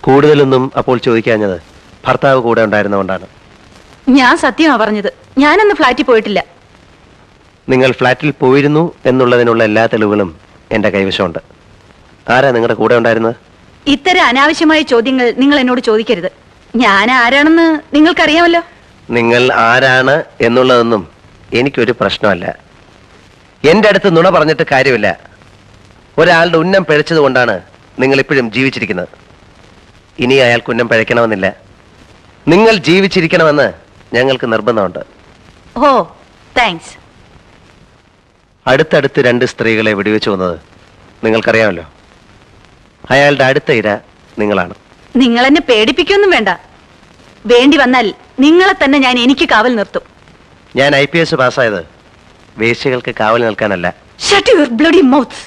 കൂടുതലൊന്നും അപ്പോൾ ചോദിക്കാഞ്ഞത് ഭർത്താവ് കൂടെ ഉണ്ടായിരുന്നതുകൊണ്ടാണ്. ഞാൻ സത്യമാ പറഞ്ഞത്. ഞാനന്ന് ഫ്ലാറ്റിൽ പോയിട്ടില്ല. നിങ്ങൾ ഫ്ലാറ്റിൽ പോയിരുന്നു എന്നുള്ളതിനുള്ള എല്ലാ തെളിവുകളും എന്റെ കൈവശമുണ്ട്. ആരാ നിങ്ങളുടെ കൂടെ ഉണ്ടായിരുന്നത്? ഇത്തരം അനാവശ്യമായ ചോദ്യങ്ങൾ നിങ്ങൾ എന്നോട് ചോദിക്കരുത്. ഞാൻ ആരാണെന്ന് നിങ്ങൾക്കറിയാമല്ലോ. നിങ്ങൾ ആരാണ് എന്നുള്ളതൊന്നും എനിക്കൊരു പ്രശ്നമല്ല. എന്റെ അടുത്ത് നുണ പറഞ്ഞിട്ട് കാര്യമില്ല. ഒരാളുടെ ഉന്നം പിഴച്ചത് കൊണ്ടാണ് നിങ്ങൾ ഇപ്പോഴും ജീവിച്ചിരിക്കുന്നത്. ഇനി അയാൾക്ക് ഉന്നം പിഴയ്ക്കണമെന്നില്ല. നിങ്ങൾ ജീവിച്ചിരിക്കണമെന്ന് ഞങ്ങൾക്ക് നിർബന്ധമുണ്ട്. ഓ, താങ്ക്സ്. അടുത്തടുത്ത് 2 സ്ത്രീകളെ വെടിവെച്ചു വന്നത് നിങ്ങൾക്കറിയാമല്ലോ. അയാളുടെ അടുത്ത ഇര നിങ്ങളാണ്. നിങ്ങൾ എന്നെ പേടിപ്പിക്കൊന്നും വേണ്ട. വേണ്ടി വന്നാൽ നിങ്ങളെ തന്നെ ഞാൻ എനിക്ക് കാവൽ നിർത്തും. ഞാൻ IPS പാസ്സായത് വേശ്യകൾക്ക് കാവൽ നിൽക്കാനല്ല. Shut your bloody mouth.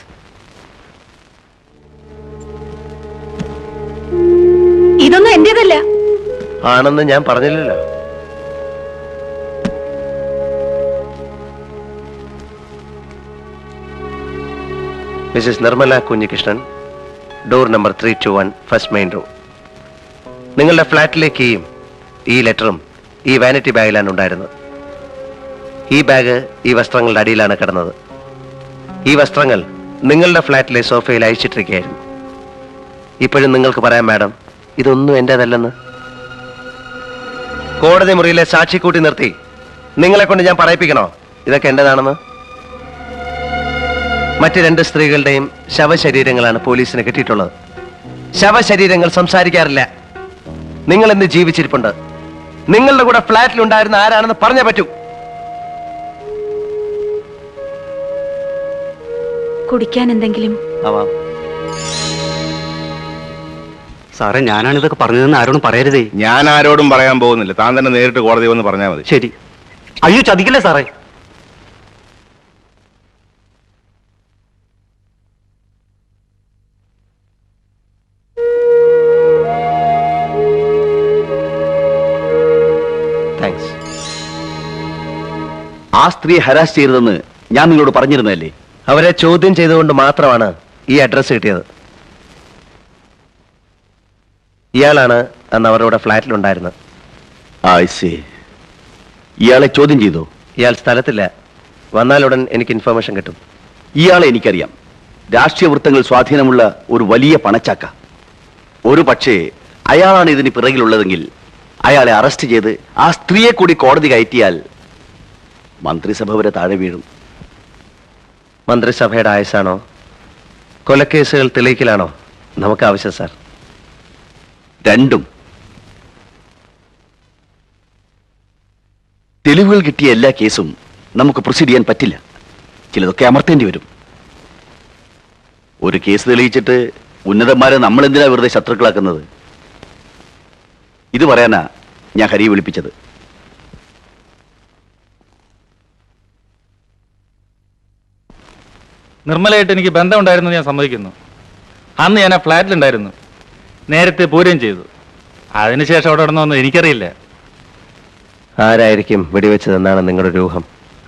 ഇതൊന്നും എന്റേതല്ല. ആണെന്ന് ഞാൻ പറഞ്ഞില്ലല്ലോ. Mrs Nirmala Kunhikrishnan, door number 321, first main road. നിങ്ങളുടെ ഫ്ലാറ്റിലേക്ക് ഈ ലെറ്ററും ഈ വാനിറ്റി ബാഗിലാണ് ഉണ്ടായിരുന്നത്. ഈ ബാഗ് ഈ വസ്ത്രങ്ങളുടെ അടിയിലാണ് കിടന്നത്. ഈ വസ്ത്രങ്ങൾ നിങ്ങളുടെ ഫ്ലാറ്റിലെ സോഫയിൽ അഴിച്ചിട്ടിരിക്കുകയായിരുന്നു. ഇപ്പോഴും നിങ്ങൾക്ക് പറയാം മാഡം, ഇതൊന്നും എന്റേതല്ലെന്ന്. കോടതി മുറിയിലെ സാക്ഷി കൂട്ടി നിർത്തി നിങ്ങളെ കൊണ്ട് ഞാൻ പറയിപ്പിക്കണോ ഇതൊക്കെ എന്റേതാണെന്ന്? മറ്റ് 2 സ്ത്രീകളുടെയും ശവശരീരങ്ങളാണ് പോലീസിന് കിട്ടിയിട്ടുള്ളത്. ശവശരീരങ്ങൾ സംസാരിക്കാറില്ല. നിങ്ങൾ ഇന്ന് ജീവിച്ചിരിപ്പുണ്ട്. നിങ്ങളുടെ കൂടെ ഫ്ലാറ്റിൽ ഉണ്ടായിരുന്ന ആരാണെന്ന് പറഞ്ഞേ പറ്റൂ. കുടിക്കാൻ എന്തെങ്കിലും? ആവാം. സാറേ, ഞാനാണ് ഇതൊക്കെ പറഞ്ഞതെന്ന് ആരോടും പറയരുതേ. ഞാൻ ആരോടും പറയാൻ പോകുന്നില്ല. താൻ തന്നെ നേരിട്ട് കോടതി വന്ന് പറഞ്ഞാൽ മതി. ശരി. അയ്യോ, ചതിക്കില്ലേ സാറേ. താങ്ക്സ്. ആ സ്ത്രീയെ ഹരാസ് ചെയ്തതെന്ന് ഞാൻ നിങ്ങളോട് പറഞ്ഞിരുന്നല്ലേ? അവരെ ചോദ്യം ചെയ്തുകൊണ്ട് മാത്രമാണ് ഈ അഡ്രസ് കിട്ടിയത്. ഇയാളാണ് അന്ന് അവരുടെ ഫ്ലാറ്റിലുണ്ടായിരുന്നത്. ഇയാളെ ചോദ്യം ചെയ്തോ? ഇയാൾ സ്ഥലത്തില്ല. വന്നാലുടൻ എനിക്ക് ഇൻഫർമേഷൻ കിട്ടും. ഇയാളെ എനിക്കറിയാം. രാഷ്ട്രീയ വൃത്തങ്ങൾ സ്വാധീനമുള്ള ഒരു വലിയ പണച്ചാക്ക. ഒരു പക്ഷേ അയാളാണ് ഇതിന് പിറകിലുള്ളതെങ്കിൽ അയാളെ അറസ്റ്റ് ചെയ്ത് ആ സ്ത്രീയെ കൂടി കോടതി കയറ്റിയാൽ മന്ത്രിസഭ വരെ താഴെ വീഴും. മന്ത്രിസഭയുടെ ആയുസാണോ കൊലക്കേസുകൾ തെളിയിക്കലാണോ നമുക്ക് ആവശ്യം സാർ? രണ്ടും. തെളിവുകൾ കിട്ടിയ എല്ലാ കേസും നമുക്ക് പ്രൊസീഡ് ചെയ്യാൻ പറ്റില്ല. ചിലതൊക്കെ അമർത്തേണ്ടി വരും. ഒരു കേസ് തെളിയിച്ചിട്ട് ഉന്നതന്മാരെ നമ്മൾ എന്തിനാ വെറുതെ ശത്രുക്കളാക്കുന്നത്? ഇത് പറയാനാ ഞാൻ ഹരിയെ വിളിപ്പിച്ചത്. നിർമ്മലയായിട്ട് എനിക്ക് ബന്ധമുണ്ടായിരുന്നു ഞാൻ സമ്മതിക്കുന്നു. അന്ന് ഞാൻ ആ ഫ്ലാറ്റിലുണ്ടായിരുന്നു. നേരത്തെ പൂരം ചെയ്തു. അതിനുശേഷം അവിടെ നടന്നൊന്നും എനിക്കറിയില്ല. ആരായിരിക്കും വെടിവെച്ചതെന്നാണ് നിങ്ങളുടെ ഊഹം?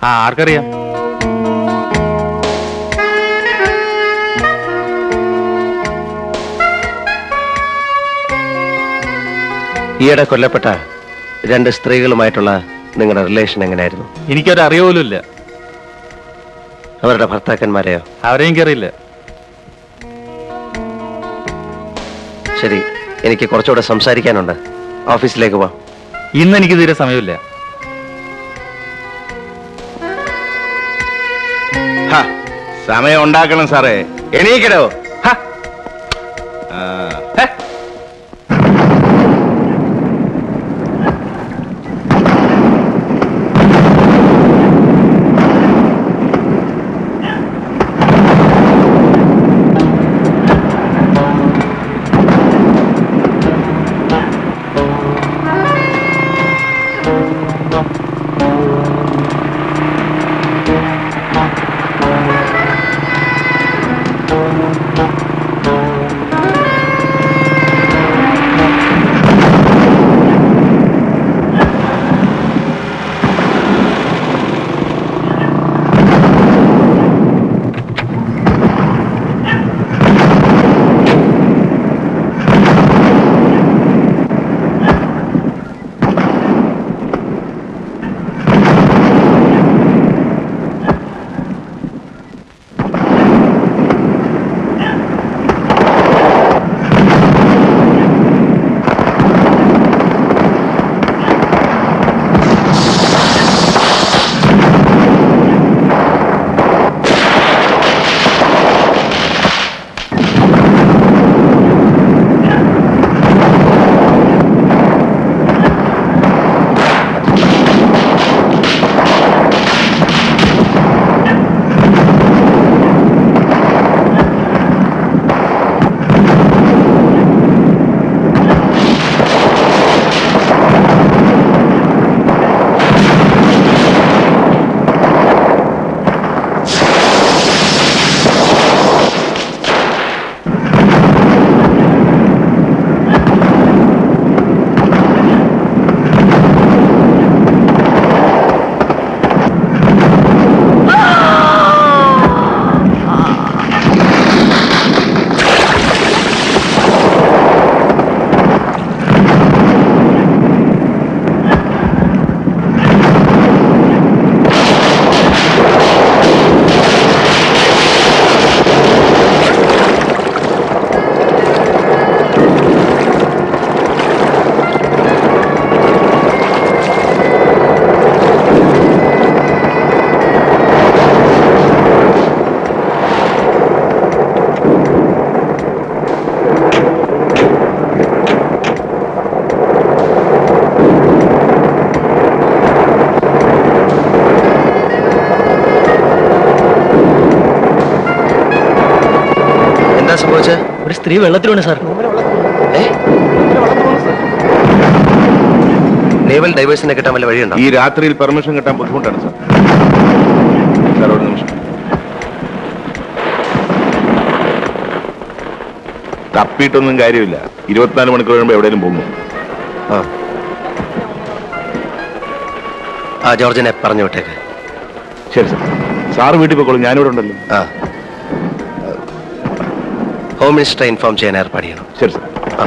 ആർക്കറിയാം? ഈയിടെ കൊല്ലപ്പെട്ട 2 സ്ത്രീകളുമായിട്ടുള്ള നിങ്ങളുടെ റിലേഷൻ എങ്ങനെയായിരുന്നു? എനിക്കൊരു അറിവുമില്ല. അവരുടെ ഭർത്താക്കന്മാരെയോ? അവരെയും എനിക്കറിയില്ല. ശരി, എനിക്ക് കുറച്ചുകൂടെ സംസാരിക്കാനുണ്ട്. ഓഫീസിലേക്ക് പോവാം. ഇന്ന് എനിക്ക് തീരെ സമയമില്ല. സമയം ഉണ്ടാക്കണം സാറേ. എണീക്കടോ. സ്ത്രീ വെള്ളത്തിലുണ്ട് സാർ. നേവൽ ഡൈവേഴ്സിനെ കിട്ടാൻ വല്ല വഴിയുണ്ടോ? ഈ രാത്രിയിൽ പെർമിഷൻ കിട്ടാൻ ബുദ്ധിമുട്ടാണ് സാർ. സാർ ഒരു നിമിഷം. തപ്പിയിട്ടൊന്നും കാര്യമില്ല. 24 മണിക്കൂർ കഴിയുമ്പോൾ എവിടെയും പോകുന്നു. ആ ജോർജിനെ പറഞ്ഞു വിട്ടേക്ക്. ശരി സാർ. സാറ് വീട്ടിൽ പോയിക്കോളൂ, ഞാനിവിടെ ഉണ്ടല്ലോ. ആ ഹോം മിനിസ്റ്ററെ ഇൻഫോം ചെയ്യാൻ ഏർപ്പാട് ചെയ്യണം. ശരി സാർ. ആ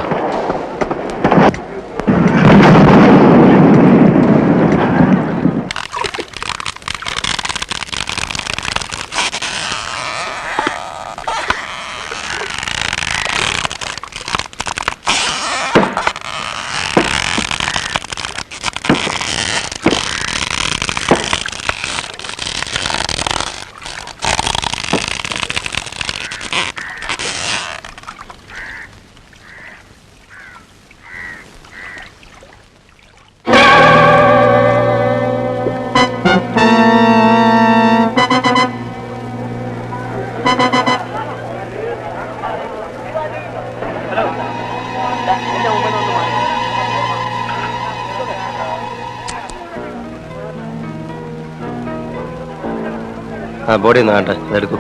ആ ബോഡി ഒന്ന് വേണ്ട, അതെടുക്കൂ.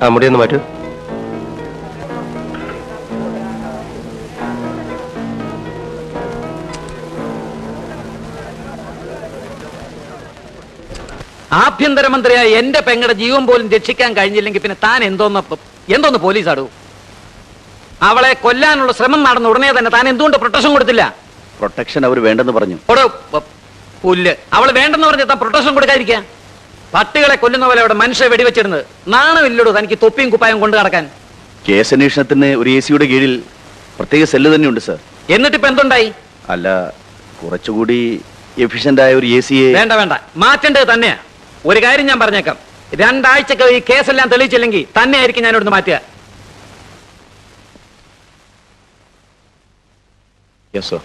ആ മുടിയൊന്ന് മാറ്റൂ. ആഭ്യന്തരമന്ത്രിയായ എന്റെ പെങ്ങളുടെ ജീവൻ പോലും രക്ഷിക്കാൻ കഴിഞ്ഞില്ലെങ്കിൽ പിന്നെ താൻ എന്തോന്ന് പോലീസാടൂ? അവളെ കൊല്ലാനുള്ള ശ്രമം നടന്ന ഉടനെ തന്നെ താൻ എന്തുകൊണ്ട് പ്രൊട്ടക്ഷൻ കൊടുത്തില്ല? പ്രൊട്ടക്ഷൻ അവർ വേണ്ടെന്ന് പറഞ്ഞു. പുല്ല്, അവള് വേണ്ടെന്ന് പറഞ്ഞ താൻ പ്രൊട്ടക്ഷൻ കൊടുക്കാതിരിക്കാൻ? പട്ടികളെ കൊല്ലുന്ന പോലെ അവിടെ മനുഷ്യ വെടിവെച്ചിരുന്നത് നാണമില്ലടൂ തനിക്ക് തൊപ്പിയും കുപ്പായം കൊണ്ടു നടക്കാൻ? കേസന്വേഷണത്തിന് ഒരു AC-യുടെ കീഴിൽ പ്രത്യേക സെല്ല് തന്നെയുണ്ട് സാർ. എന്നിട്ടിപ്പോ എന്തുണ്ടായി? അല്ല, കുറച്ചുകൂടി എഫിഷ്യന്റ് ആയ ഒരു AC-യെ... വേണ്ട, മാറ്റേണ്ടത് തന്നെയാ. ഒരു കാര്യം ഞാൻ പറഞ്ഞേക്കാം, 2 ആഴ്ചക്ക് ഈ കേസെല്ലാം തെളിയിച്ചില്ലെങ്കിൽ തന്നെ ആയിരിക്കും ഞാൻ ഇവിടുന്ന് മാറ്റുക. Yes sir.